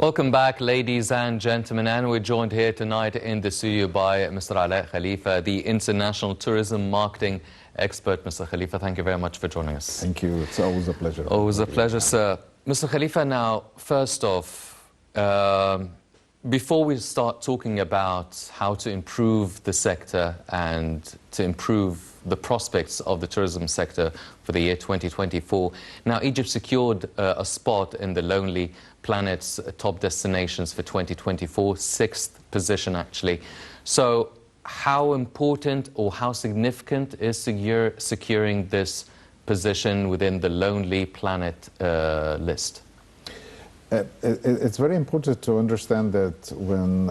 Welcome back, ladies and gentlemen, and we're joined here tonight in the studio by Mr. Alaa Khalifa, the international tourism marketing expert. Mr. Khalifa, thank you very much for joining us. Thank you. It's always a pleasure. Always a pleasure, sir. Mr. Khalifa, now, first off, before we start talking about how to improve the sector and to improve the prospects of the tourism sector for the year 2024, now Egypt secured a spot in the Lonely Planet's top destinations for 2024, 6th position actually. So how important or how significant is securing this position within the Lonely Planet list? It's very important to understand that when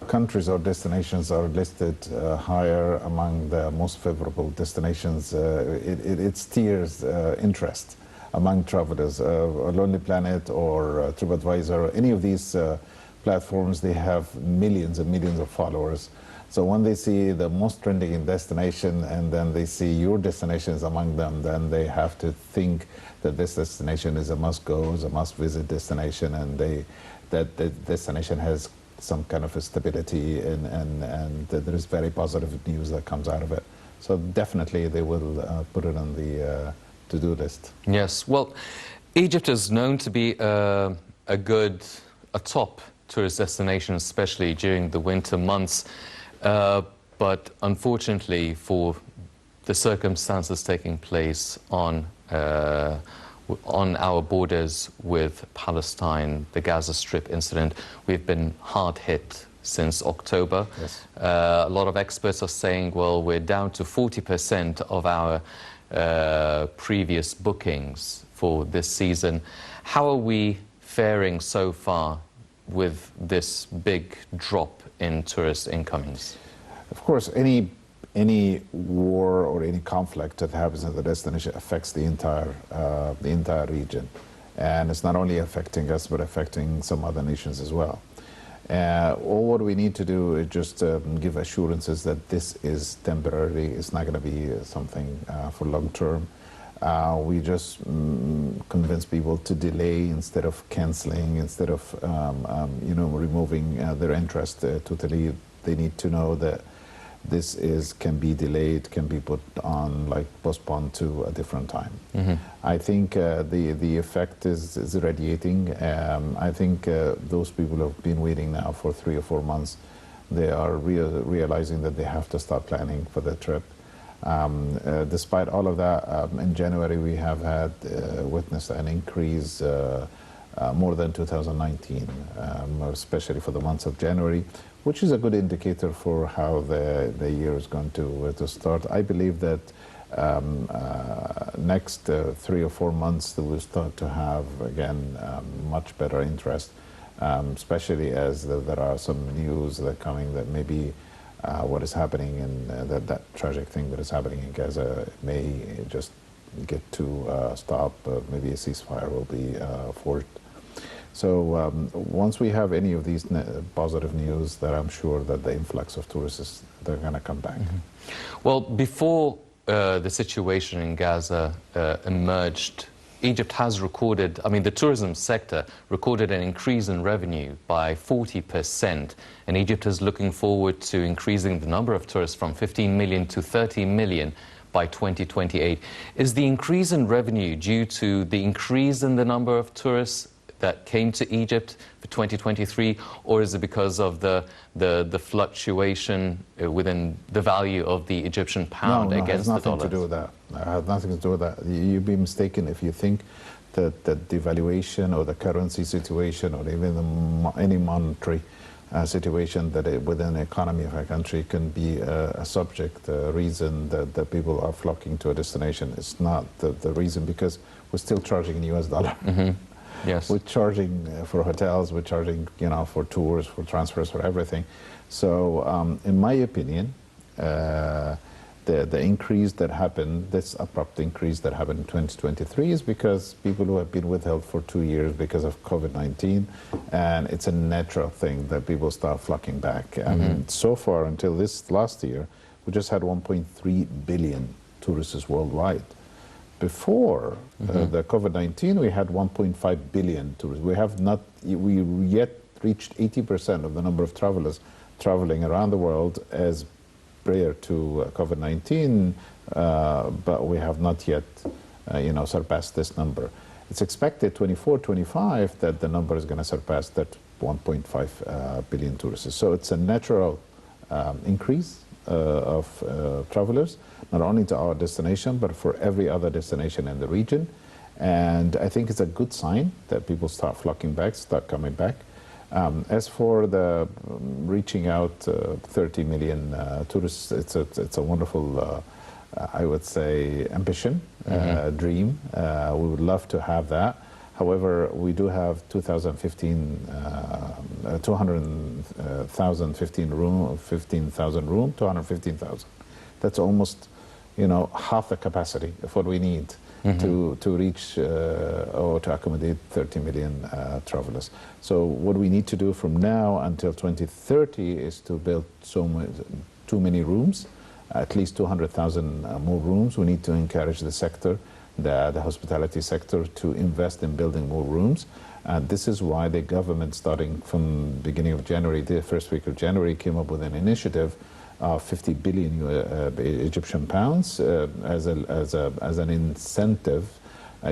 countries or destinations are listed higher among the most favorable destinations, it steers interest among travelers. Lonely Planet or TripAdvisor, any of these platforms, they have millions and millions of followers. So when they see the most trending destination and then they see your destination is among them, then they have to think that this destination is a must-go, is a must-visit destination, and that the destination has some kind of a stability and there is very positive news that comes out of it. So definitely they will put it on the to-do list. Yes, well, Egypt is known to be a top tourist destination, especially during the winter months. But unfortunately, for the circumstances taking place on our borders with Palestine, the Gaza Strip incident, we've been hard hit since October. Yes. A lot of experts are saying, well, we're down to 40% of our previous bookings for this season. How are we faring so far with this big drop in tourist incomings? Of course, any war or any conflict that happens in the destination affects the entire region, and it's not only affecting us but affecting some other nations as well. All what we need to do is just give assurances that this is temporary. It's not going to be something for long term. We just convince people to delay instead of canceling, instead of removing their interest totally. They need to know that this can be delayed, can be put on, like postponed to a different time. Mm-hmm. I think the effect is radiating. I think those people who have been waiting now for 3 or 4 months, they are realizing that they have to start planning for their trip. Despite all of that, in January we have had witnessed an increase more than 2019, especially for the months of January, which is a good indicator for how the year is going to start. I believe that next 3 or 4 months we'll start to have again much better interest, especially as there are some news that are coming that maybe what is happening in that tragic thing that is happening in Gaza may just get to stop. Maybe a ceasefire will be forged. So once we have any of these positive news, that I'm sure that the influx of tourists, they're going to come back. Mm-hmm. Well, before the situation in Gaza emerged, Egypt has recorded, the tourism sector recorded an increase in revenue by 40%, and Egypt is looking forward to increasing the number of tourists from 15 million to 30 million by 2028. Is the increase in revenue due to the increase in the number of tourists that came to Egypt for 2023, or is it because of the fluctuation within the value of the Egyptian pound against the dollar? No, it has nothing to do with that. It has nothing to do with that. You'd be mistaken if you think that the devaluation or the currency situation or even any monetary situation that within the economy of a country can be a subject, a reason that people are flocking to a destination. It's not the reason, because we're still charging in US dollar. Mm-hmm. Yes. We're charging for hotels, we're charging, for tours, for transfers, for everything. So, in my opinion, the increase that happened, this abrupt increase that happened in 2023, is because people who have been withheld for 2 years because of COVID-19, and it's a natural thing that people start flocking back. Mm-hmm. And so far, until this last year, we just had 1.3 billion tourists worldwide. before the COVID-19, we had 1.5 billion tourists. We yet reached 80% of the number of travelers traveling around the world as prior to COVID-19, but we have not yet, surpassed this number. It's expected 24-25 that the number is going to surpass that 1.5 billion tourists. So it's a natural increase of travelers, not only to our destination, but for every other destination in the region. And I think it's a good sign that people start flocking back, start coming back. As for the reaching out 30 million tourists, it's a wonderful, I would say, ambition, dream. We would love to have that. However, we do have 215,000 room, 215,000. That's almost, half the capacity of what we need to reach or to accommodate 30 million travelers. So what we need to do from now until 2030 is to build too many rooms, at least 200,000 more rooms. We need to encourage the sector, the hospitality sector, to invest in building more rooms. And this is why the government, starting from the beginning of January, the first week of January, came up with an initiative of 50 billion Egyptian pounds as an incentive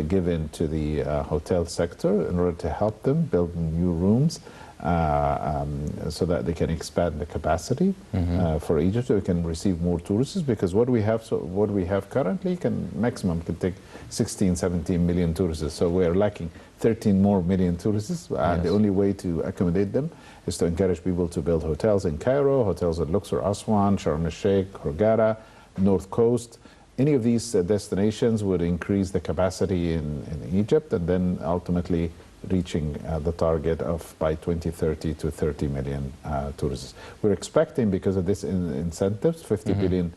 given to the hotel sector in order to help them build new rooms so that they can expand the capacity for Egypt, so we can receive more tourists, because what we have currently maximum can take 16, 17 million tourists. So we are lacking 13 more million tourists, and the only way to accommodate them is to encourage people to build hotels in Cairo, hotels at Luxor, Aswan, Sharm el-Sheikh, Hurghada, North Coast. Any of these destinations would increase the capacity in Egypt, and then ultimately reaching the target of by 2030 to 30 million tourists. We're expecting, because of this incentives, 50 billion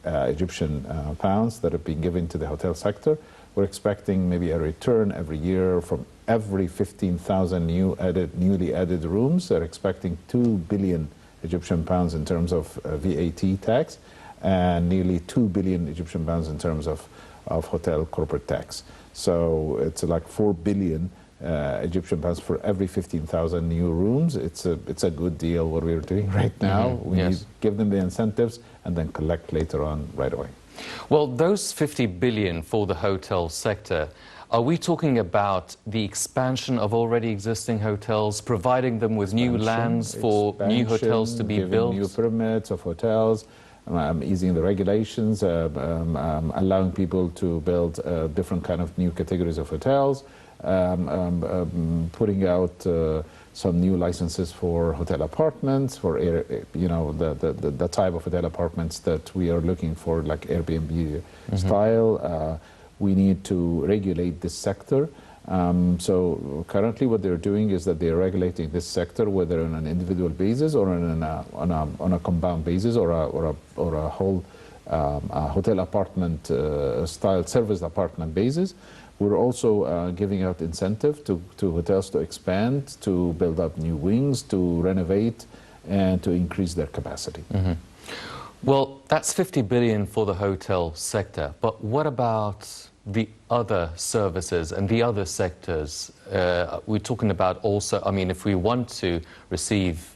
Egyptian pounds that have been given to the hotel sector. We're expecting maybe a return every year from every 15,000 newly added rooms. They're expecting 2 billion Egyptian pounds in terms of VAT tax, and nearly 2 billion Egyptian pounds in terms of hotel corporate tax. So it's like 4 billion Egyptian pounds for every 15,000 new rooms. It's a good deal what we're doing right now. We need to give them the incentives and then collect later on right away. Well, those 50 billion for the hotel sector, are we talking about the expansion of already existing hotels, providing them with new lands for new hotels to be built? New permits of hotels, easing the regulations, allowing people to build different kind of new categories of hotels, putting out some new licenses for hotel apartments, for the type of hotel apartments that we are looking for, like Airbnb style. We need to regulate this sector. So currently what they're doing is that they're regulating this sector, whether on an individual basis or on a compound basis, or a whole hotel apartment style service apartment basis. We're also giving out incentive to hotels to expand, to build up new wings, to renovate, and to increase their capacity. Well, that's 50 billion for the hotel sector, but what about the other services and the other sectors? We're talking about also, I mean, if we want to receive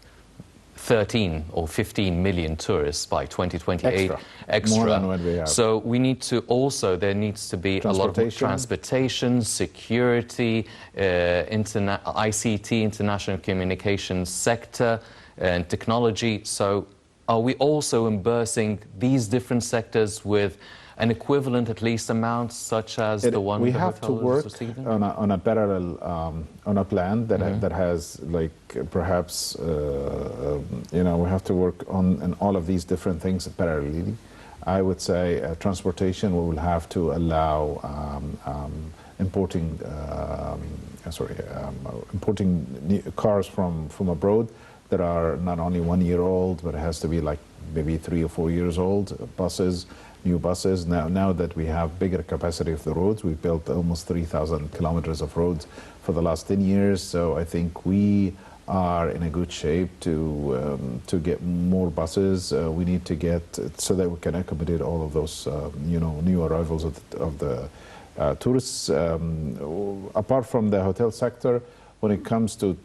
13 or 15 million tourists by 2028 extra. More than what we have. So we need to also, there needs to be a lot of transportation, security, ICT, international communications sector, and technology. So are we also reimbursing these different sectors with an equivalent, at least, amount, such as the one we the have to hotel work is receiving? on a parallel on a plan that has, like, perhaps we have to work on all of these different things parallelly. I would say transportation, we will have to allow importing cars from abroad that are not only 1 year old, but it has to be like maybe 3 or 4 years old. Buses, new buses. Now that we have bigger capacity of the roads, we've built almost 3,000 kilometers of roads for the last 10 years. So I think we are in a good shape to get more buses. We need to get so that we can accommodate all of those new arrivals of the tourists. Apart from the hotel sector, when it comes to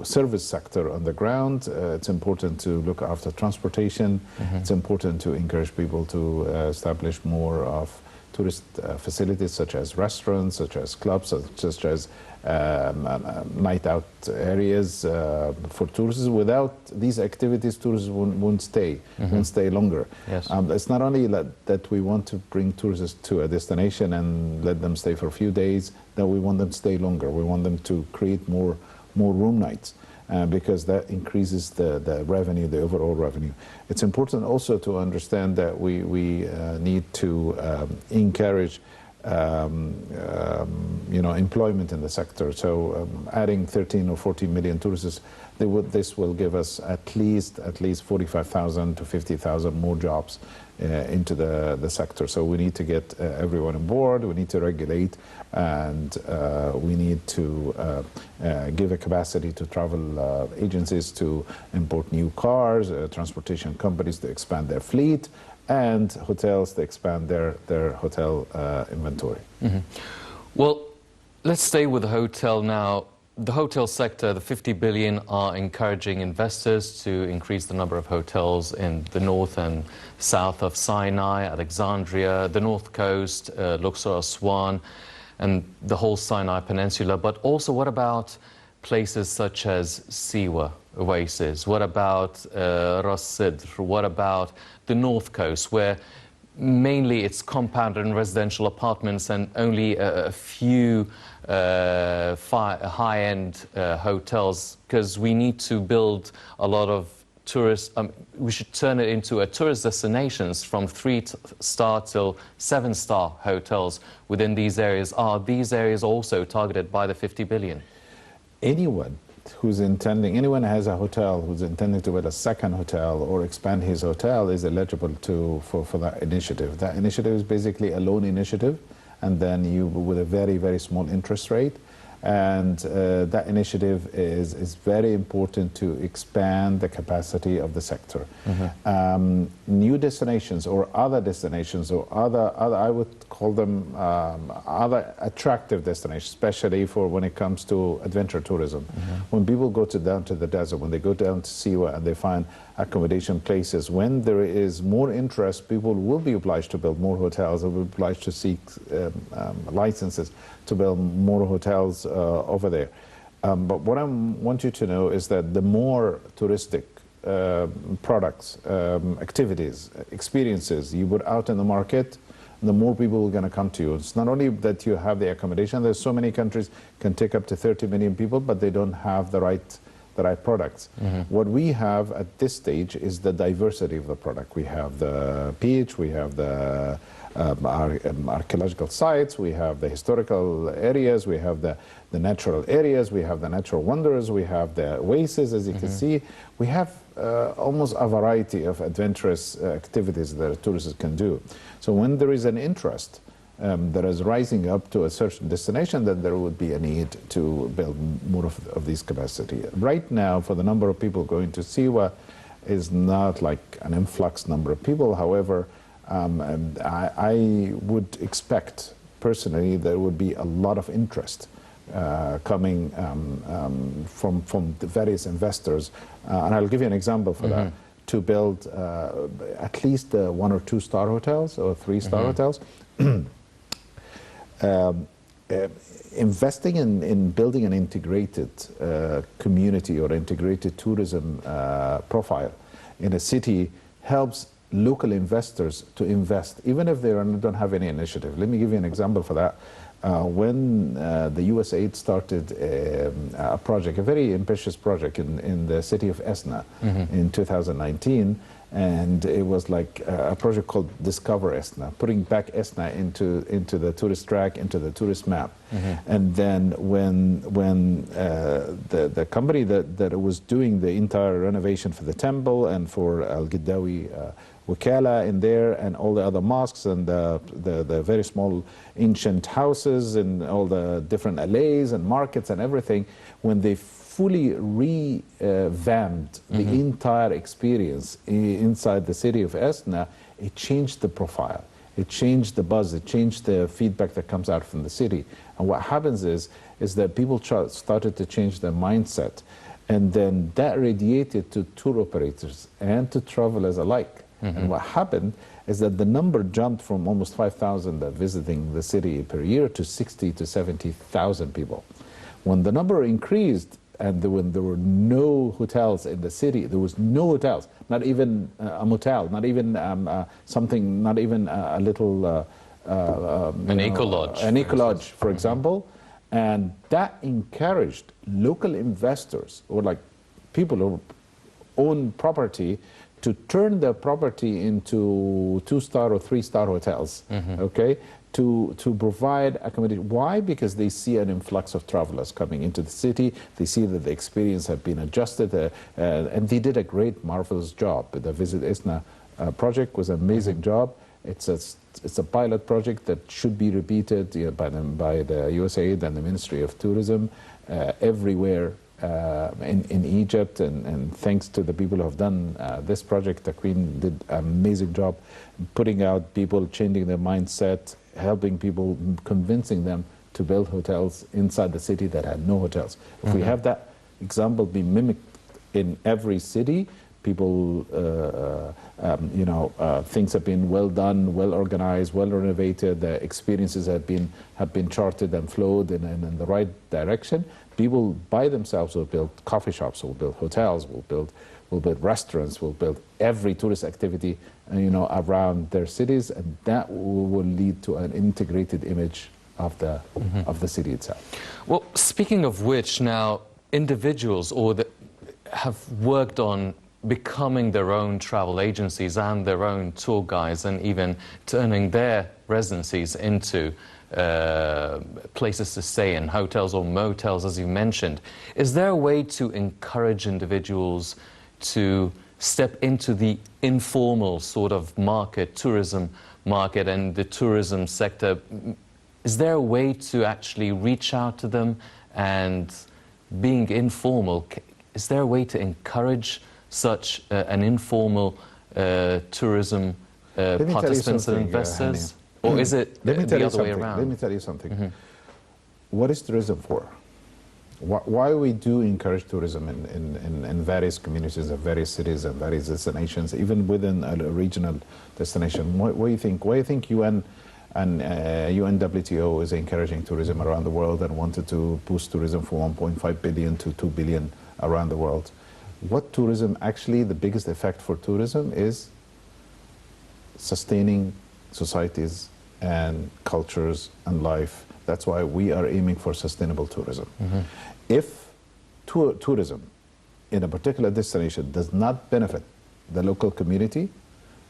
service sector on the ground, it's important to look after transportation. It's important to encourage people to establish more of tourist facilities such as restaurants, such as clubs, such as night out areas for tourists. Without these activities, tourists won't stay longer. Yes. It's not only that we want to bring tourists to a destination and let them stay for a few days, that we want them to stay longer. We want them to create more room nights. Because that increases the revenue, the overall revenue. It's important also to understand that we need to encourage employment in the sector. So adding 13 or 14 million tourists, this will give us at least 45,000 to 50,000 more jobs into the sector. So we need to get everyone on board. We need to regulate, and we need to give a capacity to travel agencies to import new cars, transportation companies to expand their fleet, and hotels to expand their hotel inventory. Well, let's stay with the hotel now. The hotel sector, the 50 billion, are encouraging investors to increase the number of hotels in the north and south of Sinai, Alexandria, the north coast, Luxor, Aswan, and the whole Sinai Peninsula. But also, what about places such as Siwa Oasis? What about Ras Sidr? What about the north coast, where mainly it's compounded and residential apartments and only a few high-end hotels, because we need to build a lot of tourists. We should turn it into a tourist destinations from 3-star till 7-star hotels within these areas. Are these areas also targeted by the 50 billion? Anyone who has a hotel who's intending to build a second hotel or expand his hotel is eligible for that initiative. That initiative is basically a loan initiative, and then with a very, very small interest rate. And that initiative is very important to expand the capacity of the sector. New destinations or other destinations or other I would call them other attractive destinations, especially for when it comes to adventure tourism. When people go down to the desert, when they go down to Siwa and they find accommodation places, when there is more interest, people will be obliged to build more hotels, they will be obliged to seek licenses to build more hotels over there. But what I want you to know is that the more touristic products, activities, experiences you put out in the market, the more people are going to come to you. It's not only that you have the accommodation. There's so many countries can take up to 30 million people, but they don't have the right products. What we have at this stage is the diversity of the product. We have the beach, we have the archaeological sites, we have the historical areas, we have the natural areas, we have the natural wonders, we have the oases, as you can see. We have almost a variety of adventurous activities that tourists can do. So when there is an interest that is rising up to a certain destination, then there would be a need to build more of these capacity. Right now, for the number of people going to Siwa, is not like an influx number of people. However, I would expect personally there would be a lot of interest coming from the various investors, and I'll give you an example for that, to build at least 1 or 2 star hotels or 3-star hotels. Investing in building an integrated community or integrated tourism profile in a city helps local investors to invest, even if they don't have any initiative. Let me give you an example for that. When the USAID started a project, a very ambitious project in the city of Esna in 2019, and it was like a project called Discover Esna, putting back Esna into the tourist track, into the tourist map. And then when the company that was doing the entire renovation for the temple and for Al-Giddawi Wakala in there, and all the other mosques and the very small ancient houses and all the different allays and markets and everything, when they fully revamped the entire experience inside the city of Esna. It changed the profile. It changed the buzz. It changed the feedback that comes out from the city. And what happens is that people started to change their mindset. And then that radiated to tour operators and to travelers alike. And what happened is that the number jumped from almost 5,000 visiting the city per year to 60 to 70,000 people. When the number increased, and when there were no hotels in the city, there was no hotels, not even a motel, not even something, not even a little an eco-lodge. An eco-lodge, for example. And that encouraged local investors, or like people who own property, to turn their property into 2-star or 3-star hotels, okay, to provide accommodation. Why? Because they see an influx of travelers coming into the city. They see that the experience have been adjusted, and they did a great, marvelous job. The Visit Esna project was an amazing job. It's a pilot project that should be repeated by the USAID and the Ministry of Tourism everywhere in Egypt, and thanks to the people who have done this project. The Queen did an amazing job putting out people, changing their mindset, helping people, convincing them to build hotels inside the city that had no hotels. If we have that example be mimicked in every city, people, things have been well done, well organized, well renovated. The experiences have been charted and flowed in the right direction. People by themselves will build coffee shops, will build hotels, will build restaurants, will build every tourist activity, around their cities, and that will lead to an integrated image of the city itself. Well, speaking of which, now individuals have worked on becoming their own travel agencies and their own tour guides, and even turning their residencies into places to stay in, hotels or motels, as you mentioned. Is there a way to encourage individuals to step into the informal sort of market, tourism market, and the tourism sector? Is there a way to actually reach out to them? And being informal, is there a way to encourage such an informal tourism participants and investors? Or is it the other way around? Let me tell you something. What is tourism for? Why we do encourage tourism in various communities, in various cities, and various destinations, even within a regional destination? Why do you think? Why do you think UN and UNWTO is encouraging tourism around the world and wanted to boost tourism from 1.5 billion to 2 billion around the world? What tourism, actually the biggest effect for tourism is sustaining societies and cultures and life. That's why we are aiming for sustainable tourism. If tourism in a particular destination does not benefit the local community,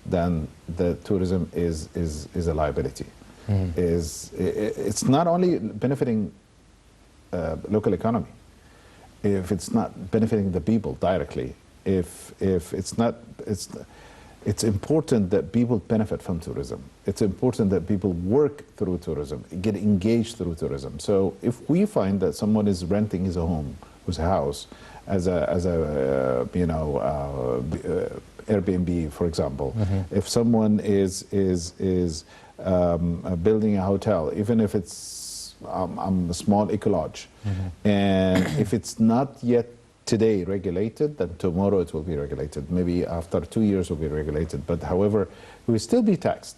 then the tourism is a liability. It's not only benefiting local economy, if it's not benefiting the people directly, it's important that people benefit from tourism. It's important that people work through tourism, get engaged through tourism. So if we find that someone is renting his home, his house, as a Airbnb, for example, if someone is building a hotel, even if it's a small eco-lodge, and if it's not yet today regulated, then tomorrow it will be regulated. Maybe after 2 years it will be regulated. But however, it will still be taxed,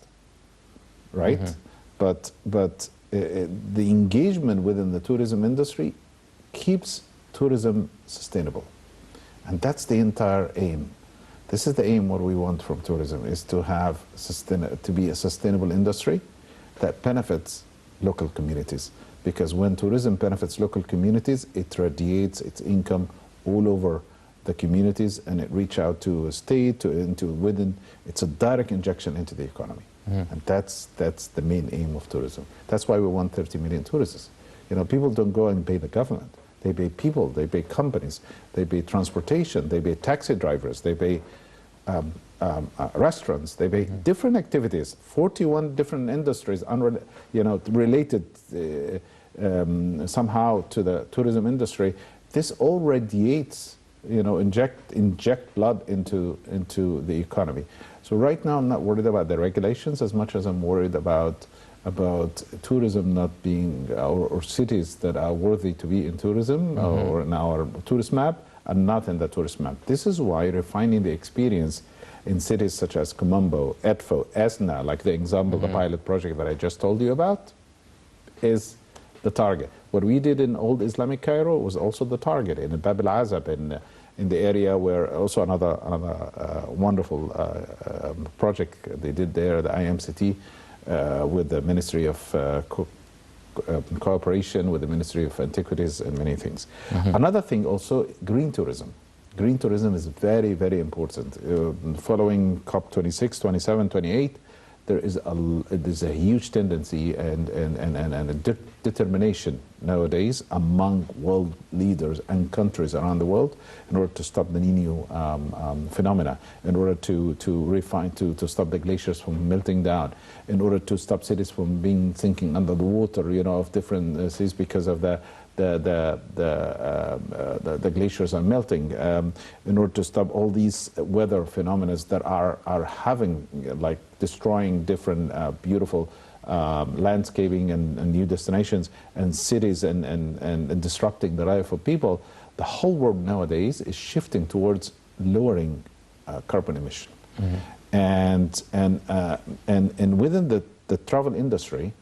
right? But the engagement within the tourism industry keeps tourism sustainable. And that's the entire aim. This is the aim what we want from tourism, is to have to be a sustainable industry that benefits local communities. Because when tourism benefits local communities, it radiates its income all over the communities, and it reach out to a state, it's a direct injection into the economy. And that's the main aim of tourism. That's why we want 30 million tourists. People don't go and pay the government. They pay people, they pay companies, they pay transportation, they pay taxi drivers, they pay restaurants, they pay different activities, 41 different industries, related somehow to the tourism industry, this all radiates, inject blood into the economy. So right now I'm not worried about the regulations as much as I'm worried about tourism not being, or cities that are worthy to be in tourism or in our tourist map and not in the tourist map. This is why refining the experience in cities such as Komombo, Edfo, Esna, like the example, the pilot project that I just told you about, is the target. What we did in old Islamic Cairo was also the target. In Bab al-Azab, in the area where also another wonderful project they did there, the IMCT, with the Ministry of Cooperation, with the Ministry of Antiquities and many things. Another thing also, green tourism. Green tourism is very, very important. Following COP26, 27, 28, there's a huge tendency and a determination nowadays among world leaders and countries around the world in order to stop the Nino phenomena, in order to stop the glaciers from melting down, in order to stop cities from being sinking under the water, of different cities because of the glaciers are melting, in order to stop all these weather phenomena that are having, like destroying different beautiful landscaping and new destinations and cities and disrupting the life of people. The whole world nowadays is shifting towards lowering carbon emission. And within the travel industry,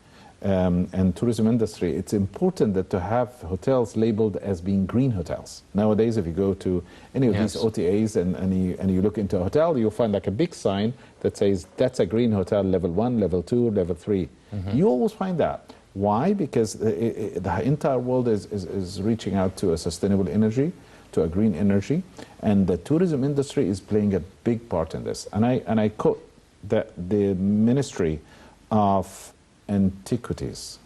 and tourism industry, it's important that to have hotels labeled as being green hotels. Nowadays, if you go to any of these OTAs and you look into a hotel, you'll find like a big sign that says, that's a green hotel, level 1, level 2, level 3. You always find that. Why? Because the entire world is reaching out to a sustainable energy, to a green energy, and the tourism industry is playing a big part in this. And I quote that the Ministry of Antiquities,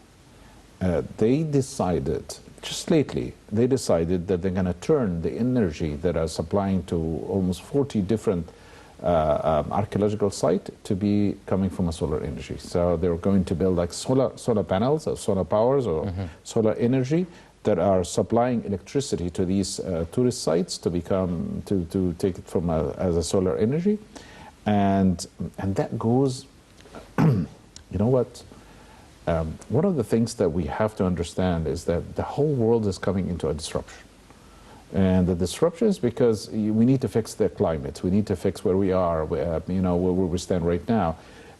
they decided, just lately, they decided that they're going to turn the energy that are supplying to almost 40 different archaeological sites to be coming from a solar energy. So they're going to build like solar panels, or solar powers, or solar energy that are supplying electricity to these tourist sites to take it from as a solar energy, and that goes. You know what? One of the things that we have to understand is that the whole world is coming into a disruption. And the disruption is because we need to fix the climate. We need to fix where we are, where we stand right now.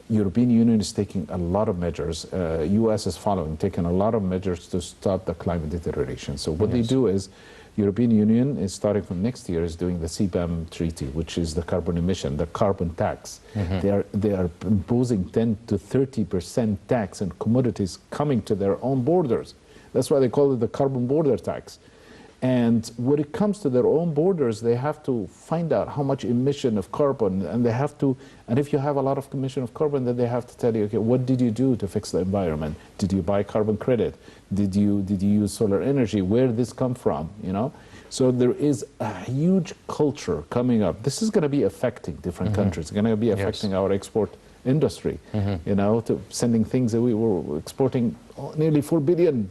European Union is taking a lot of measures. US is following, taking a lot of measures to stop the climate deterioration. So what they do is, European Union is starting from next year is doing the CBAM treaty, which is the carbon emission, the carbon tax. They are imposing 10 to 30% tax on commodities coming to their own borders. That's why they call it the carbon border tax. And when it comes to their own borders, they have to find out how much emission of carbon, and they have to, and if you have a lot of emission of carbon, then they have to tell you, okay, what did you do to fix the environment? Did you buy carbon credit? Did you use solar energy? Where did this come from? So there is a huge culture coming up. This is going to be affecting different countries. It's going to be affecting our export industry. To sending things that we were exporting nearly 4 billion.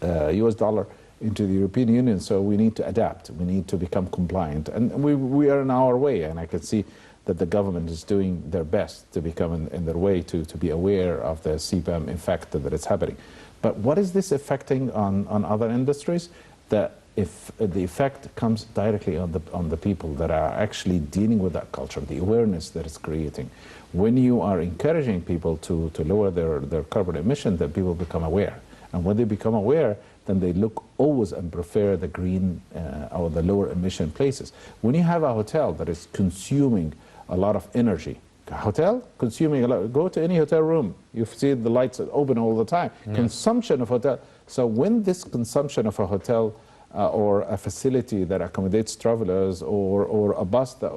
US dollar into the European Union, so we need to adapt. We need to become compliant, and we are on our way. And I can see that the government is doing their best to become in their way to be aware of the CBAM effect that it's happening. But what is this affecting on other industries? That if the effect comes directly on the people that are actually dealing with that culture, the awareness that it's creating. When you are encouraging people to lower their carbon emission, then people become aware. And when they become aware, then they look always and prefer the green or the lower emission places. When you have a hotel that is consuming a lot of energy, a hotel consuming a lot, go to any hotel room, you see the lights are open all the time. Consumption of hotel. So when this consumption of a hotel or a facility that accommodates travelers, or a bus that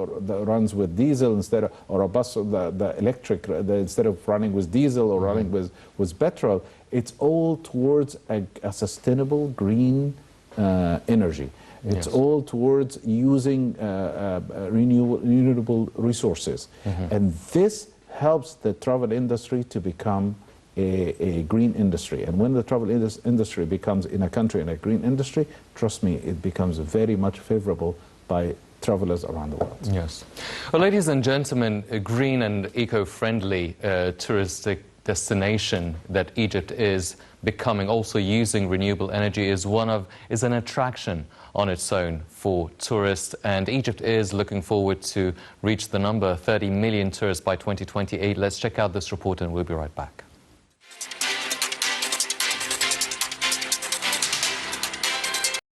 runs with diesel instead of, or a bus the electric instead of running with diesel or running with petrol, it's all towards a sustainable green energy. It's all towards using renewable resources. And this helps the travel industry to become a green industry. And when the travel industry becomes in a country in a green industry, trust me, it becomes very much favorable by travelers around the world. Yes. Well, ladies and gentlemen, a green and eco-friendly touristic destination that Egypt is becoming, also using renewable energy, is an attraction on its own for tourists, and Egypt is looking forward to reach the number 30 million tourists by 2028. Let's check out this report and we'll be right back.